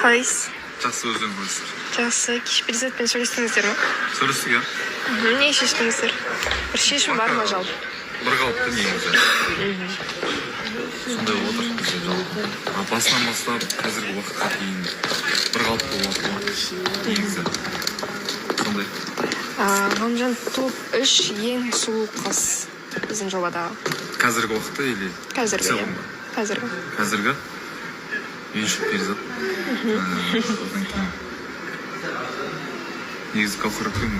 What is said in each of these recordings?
Қайсы? Жақсы өзің болсын. Жақсы, кеш президентпен сөйлестіңіздер ме? Сөйлестік, иә? Не шештіңіздер? Бір шешім бар ма жалпы? Бір қалыпты негізі. Сондай отыр бізде жалпы. Басынан бастап қазіргі уақытқа дейін бір қалыпты болады негізі. Сондай. Ғалымжан, топ 3 ең сұлу қыз біздің жобадағы. Қазіргі уақытта или? Қазіргі, иә. Қазіргі. Қазіргі? Меншік перизат. Одан кейін. Негізі Гаухар әпкем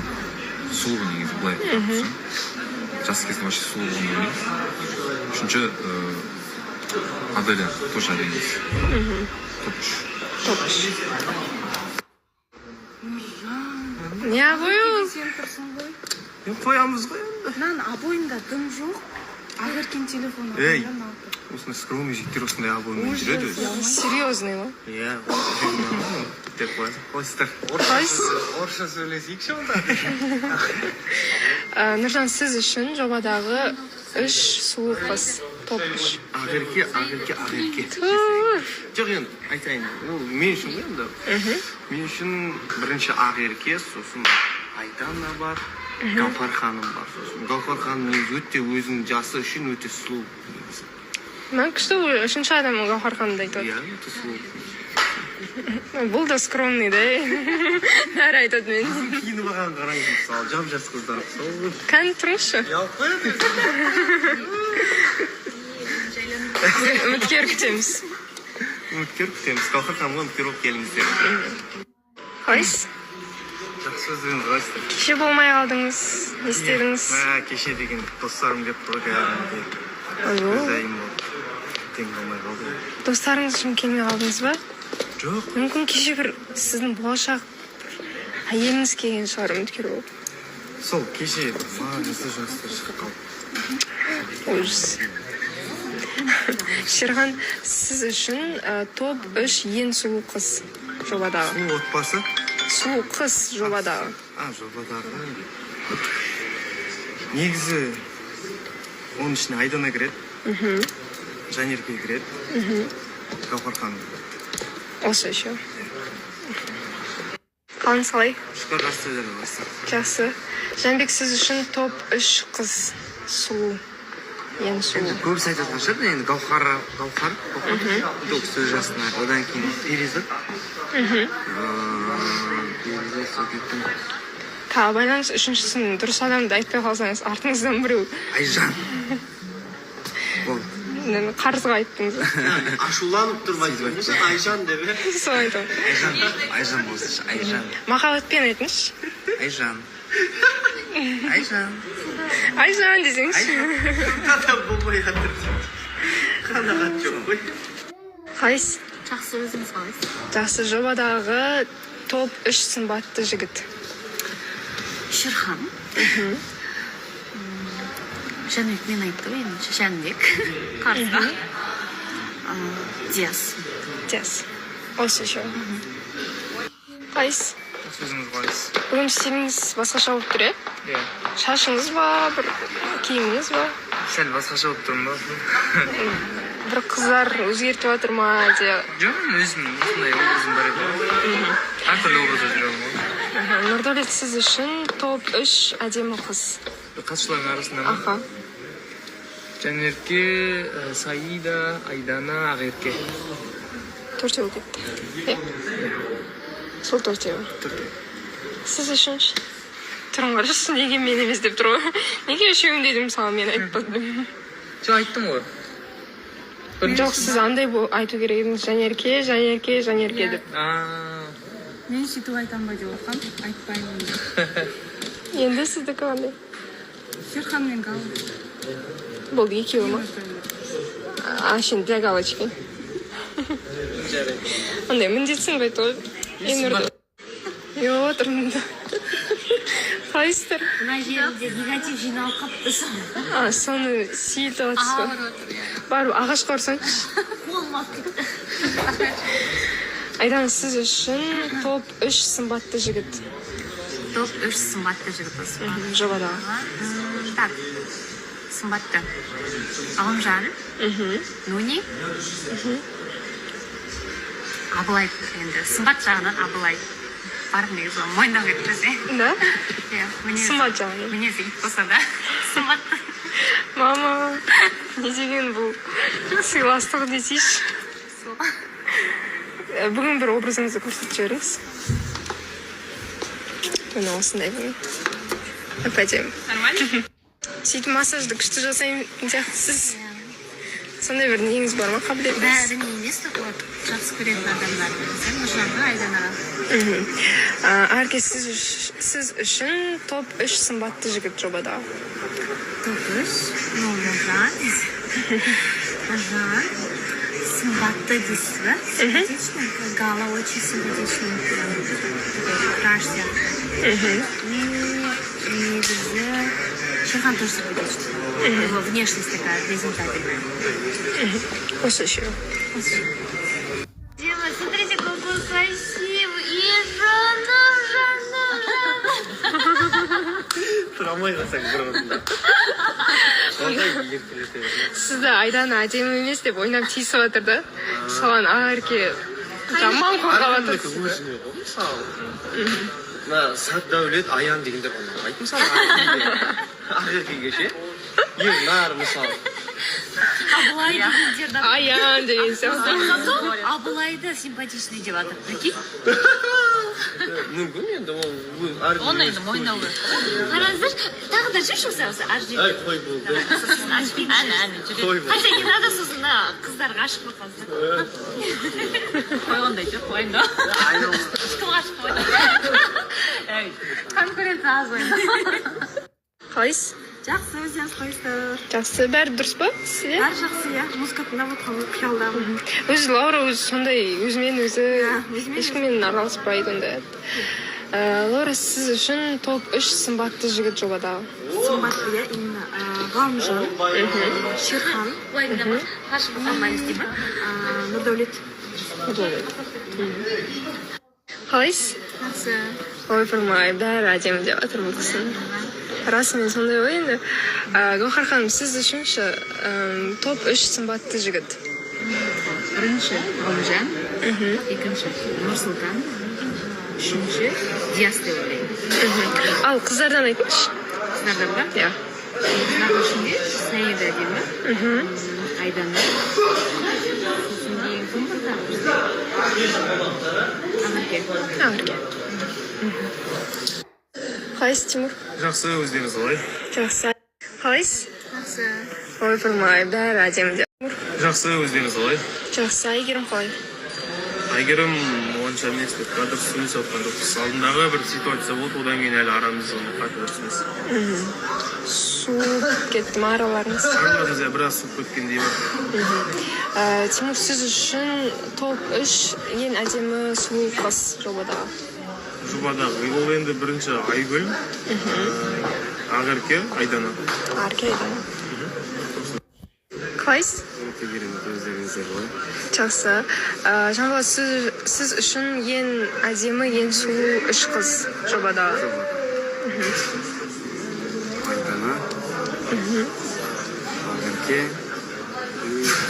сұлу негізі былай. Жас кезінде вообще сұлу болғанын ойлаймын. Үшінші Аделя тоже әдемі. Топ 3. Топ 3. Не абойың? Сен тұрсың ғой. Қоямыз ғой. Нан абойында дым жоқ. Ағеркен телефоны. Ей, осындай скромный жігіттер осындай абоймен жүреді өзі. Серьезный ма? Иә. Деп қоясың. Қойсыздар. Орысша сөйлесейікші онда. Нұржан, сіз үшін жобадағы 3 сұлу қыз. Топ 3. Ақерке. Жоқ енді, айтайын. Мен үшін ғой енді. Мен үшін бірінші Ақерке, сосын Айдана бар, Гаухар ханым бар. Гаухар ханым өте өзінің жасы үшін өте сұлу. Мен күшті үшінші адам Гаухар ханымды айтады. Иә, өте сұлу. Бұл да скромный, да? Бәрі айтады мен. Киініп алған қараңыз, мысалы, жап-жас қыздар. Кән тұрыңызшы. Үміткер күтеміз. Гаухар ханымға үміткер болып келіңіздер. Қайсы? Жақсы өздеріңіз қалайсыздар? Кеше болмай қалдыңыз, не істедіңіз? Кеше деген достарым деп тұр кәдімгі. Өздайым болды. Тең болмай қалды. Достарыңыз үшін келмей қалдыңыз ба? Жоқ. Мүмкін кеше бір сіздің болашақ әйеліңіз келген шығар үміткер болып. Сол кеше маңызды жұмыстар шығып қалды. Ужас. Шерхан, сіз үшін топ 3 ең сұлу қыз жобадағы. Сұлу отбасы? Сұлу қыз жобадағы. Жобадағы. Негізі оның ішіне Айдана кіреді. Жанерке кіреді. Гаухар ханым кіреді. Осы еще. Қалыңыз қалай? Шүкір жақсы өздеріңіз қалайсыздар? Жақсы. Жанбек, сіз үшін топ 3 қыз сұлу. Ең сұлу. Көбісі айтатын шығар, енді Гаухар, сөз жасына, одан кейін Перизат. Байланыс үшіншісін дұрыс адамды айтпай қалсаңыз, артыңыздан біреу. Айжан. Қарызға айттыңыз. Ашуланып тұрмайды. Айжан деп. Сол айтам. Айжан болсыншы, Айжан. Махаббатпен айтыңызшы. Айжан десеңізші. Қадам болмай жатыр. Қанағат жоқ қой. Қайсы? Жақсы өзіңіз қалайсыз? Жақсы, жобадағы топ 3 сымбатты жігіт. Шерхан. Жанбек мен айтты ғой енді. Жанбек. Қарызға. Диас. Осы еще. Қайсы? Сөзіңіз қалайсыз? Бүгін стиліңіз басқаша болып тұр, е? Иә. Шашыңыз ба, бір киіміңіз ба? Сәл басқаша болып тұрмын ба? Бір қыздар өзгертіп жатыр ма, әлде? Жоқ, өзім осындай образым бар еді. Әртүрлі образда жүремін ғой. Нұрдәулет, сіз үшін топ 3 әдемі қыз. Қатысушылардың арасында ма? Аха. Жанерке, Саида, Айдана, Ақерке. Төртеу кетті. Сол төртеу. Сіз үшінші? Тұрың қарашы, неге мен емес деп тұр ғой. Неге үшеуін дедім, саған мен айтпадым. Жоқ, айттым ғой. Жоқ, сіз андай айту керек едіңіз, Жанерке деп. Мен сөйтіп айтам ба деп оқам, айтпаймын. Енді сіздікі қандай? Шерхан мен Гал. Болды, екеуі ма? Сен для галочки. Андай, міндетсің ғой, той. Отырмын. Қалайсыздар? Мына жерінде негатив жиналып қаппыз. Соны сейілтіп атсыз ба? Барып, ағашқа ұрсаңшы. Айдан, сіз үшін топ 3 сымбатты жігіт. Топ 3 сымбатты жігіт осы. Жобадағы. Так, сымбатты. Ғалымжан, Нуни, Абылай енді сымбат жағынан Абылай бар негізі мойындау керек бізде. Да? Иә, Сымбат жағынан. мінезі ит болса да сымбатты. Мама, не деген бұл сыйластық десейші. Бүгін бір образыңызды көрсетіп жіберіңіз. Міне осындай бүгін. Әп-әдемі. Нормально? Сөйтіп массажды күшті жасаймын сияқтысыз. Сондай бір неңіз бар ма, қабілетіңіз? Бәріне емес та вот жақсы көретін адамдар. Сен нұржанға Айданара. Әрке, сіз үшін топ 3 сымбатты жігіт жобада. Топ 3? Ну, Нұржан. Нұржан. Сымбатты дейсіз ба? Симпатичный. Гала очень симпатичный. Краш сияқты. Негізі Шерхан тоже симпатичный. Его внешность такая презентабельная. Осы еще. Дима, смотрите, какой красивый. И Жана. Сұрамай қалсаң бір орында. Ондай келіп келеді. Сізді Айдана әдемі емес деп ойнап тиісіп жатыр да. Соған Әрке жаман қорғап жатыр. Өзіне ғой, мысалы. Сәт дәулет, аян дегендер қоймайды. Мысалы, Ақеркеге ше. Ең нар, мысалы. Абылай дегендерді. Аян деген сияқты. Зато Абылайды симпатичный деп жатыр. Прикинь? Мүмкін енді ол Оны енді мойындау керек. Қараңыздар, тағы да жүрші осы ажды. Ай, қой болды. Әне, жүреді. Хотя не надо сосын қыздарға ғашық болып қалсын. Қой ондай жоқ, ойында. Ешкім ғашық болды. Конкуренция аз ойында. Қалайсыз? Жақсы, өздеріңіз қалайсыздар? Жақсы, бәрі дұрыс па сізде? Бәрі жақсы, иә. Музыка тыңдап отырған қиялдамын. Өзі Лаура өзі сондай өзімен өзі ешкіммен араласпайды ондай. Лаура, сіз үшін топ 3 сымбатты жігіт жобада. Сымбатты, иә, именно Ғалымжан, Шерхан, Ғашық болмаймыз деймін. Нұрдәулет. Қалайсыз? Жақсы. Ойпырмай, бәрі әдемі деп жатыр бұл кісінің. Расымен сондай ғой енді. Гаухар ханым, сіз үшінші топ 3 сымбатты жігіт. Бірінші Ғалымжан, екінші Нұрсұлтан, үшінші Диас деп ойлаймын. Ал қыздардан айтыңызшы. Қыздардан ба? Иә. Қыздардың ішінде Саида әдемі, Айдана, сосын кейін кім бар тағы бізде? Ақерке. Қалайсыз, Тимур? Жақсы, өздеріңіз қалай? Жақсы. Қалайсыз? Жақсы. Ойпырмай, бәрі әдемі деп. Жақсы, өздеріңіз қалай? Жақсы, Айгерім қалай? Айгерім онша емес деп қазір сөйлесіп жатқан жоқпыз. Алдындағы бір ситуация болды, одан кейін әлі арамыз оны қатты түсінесіз. Суып кетті ма араларыңыз? Араларымыз біраз суып кеткендей бар. Тимур, сіз үшін топ 3 ең әдемі сұлу қыз жобада. Жобадағы ол енді бірінші Айгүл, Ақерке, Айдана. Әрке, Айдана. Қалайсыз? Өте керемет, өздеріңіздер ғой. Жақсы. Жанболат, сіз үшін ең әдемі, ең сұлу 3 қыз жобада. Айдана, Ақерке,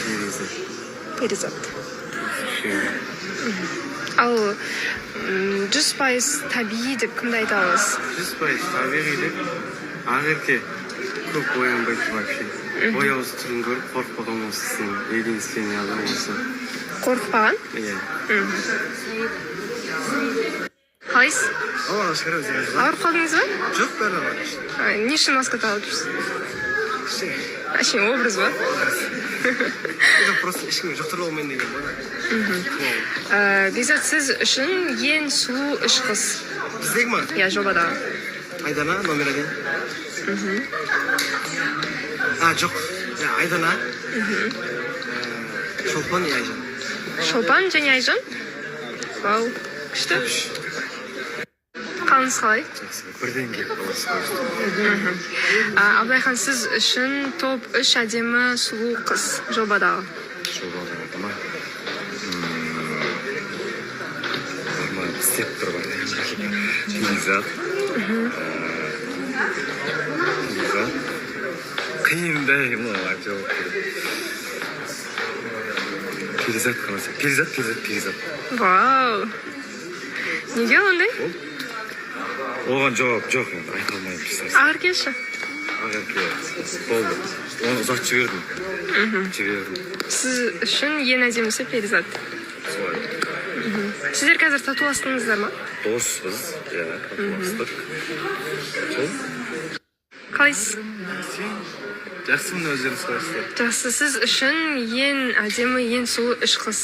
Перизат. Перизат. Ал 100% табиғи деп кімді айта аласыз? 100% табиғи деп Ақерке көп боянбайды вообще. Бояуыз түрін көріп қорықпаған осысын, елеңскен адам осы. Қорықпаған? Иә. Қалайсыз? Аллаға шүкір, өздеріңіз ғой. Ауырып қалдыңыз ба? Жоқ, бәрі бар. Не үшін маска тағып жүрсіз? Әшейін образ ба? Просто ешкімге жұқтырып алмайын деген ғой. Бекзат, сіз үшін ең сұлу 3 қыз. Біздегі ма? Иә, жобада. Айдана, номер 1. Жоқ. Айдана. Шолпан и Айжан. Шолпан және Айжан? Вау, күшті. Қалыңыз қалай? Бірден келіп қаласыз. Абылайхан, сіз үшін топ 3 әдемі сұлу қыз жобадағы. Жобадағы ма? Нормально істеп тұрған. Перизат. қиындай мына жауап Перизат қана. Перизат. Вау. Неге ондай? Оған жауап жоқ енді, айта алмаймын писать. Ағыркеші. Ағырке, болды. Оны ұзақ жібердім. Сіз үшін ең әдемісі перизат. Солай. Сіздер қазір татуастыңыздар ма? Доспыз, татуастық. Сол? Қалайсыз? Жақсымын, өздеріңіз қалайсыздар? Жақсы, сіз үшін ең әдемі, ең сұлу үш қыз.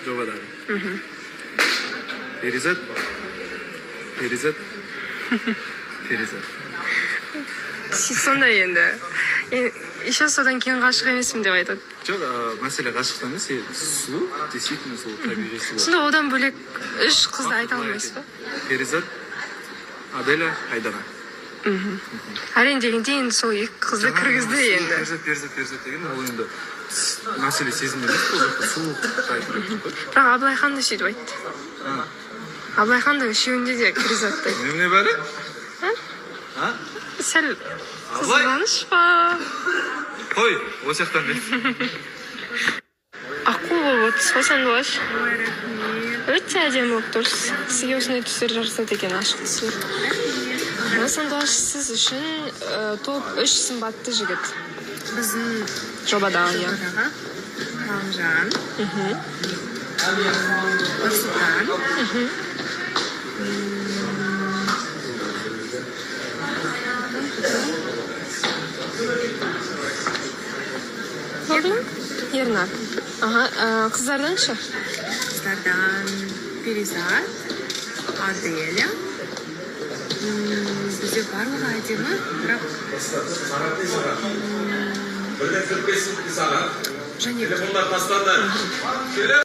Жобада. Перизат. Сондай енді. Еще содан кейін ғашық емесім деп айтады. Жоқ, мәселе ғашықтан емес, сұлу, действительно сұлу, табиғи сұлу. Сонда одан бөлек үш қызды айта алмайсыз ба? Перизат, Аделя, Айдана. Әрең дегенде енді сол екі қызды кіргізді енді. Перизат деген ол енді мәселе сезім емес, ол жақта сұлу жайып. Бірақ Абылайхан да сөйтіп айтты. Абылайхан да үшеуінде де перизаттай. Немене бәрі? Сәл қызғаныш па? Қой, осы жақтан бет. Аққу болып отырсыз ғой сандуғаш. Өте әдемі болып тұрсыз. Сізге осындай түстер жарасады екен, ашық түсер. Сандуғаш, сіз үшін топ 3 сымбатты жігіт. Біздің Жобадағы, иә. Ғалымжан, Нұрсұлтан, Ернар. Қыздардан шы? қыздардан Перизат, Аделя. Бізде барлығы әдемі, бірақ және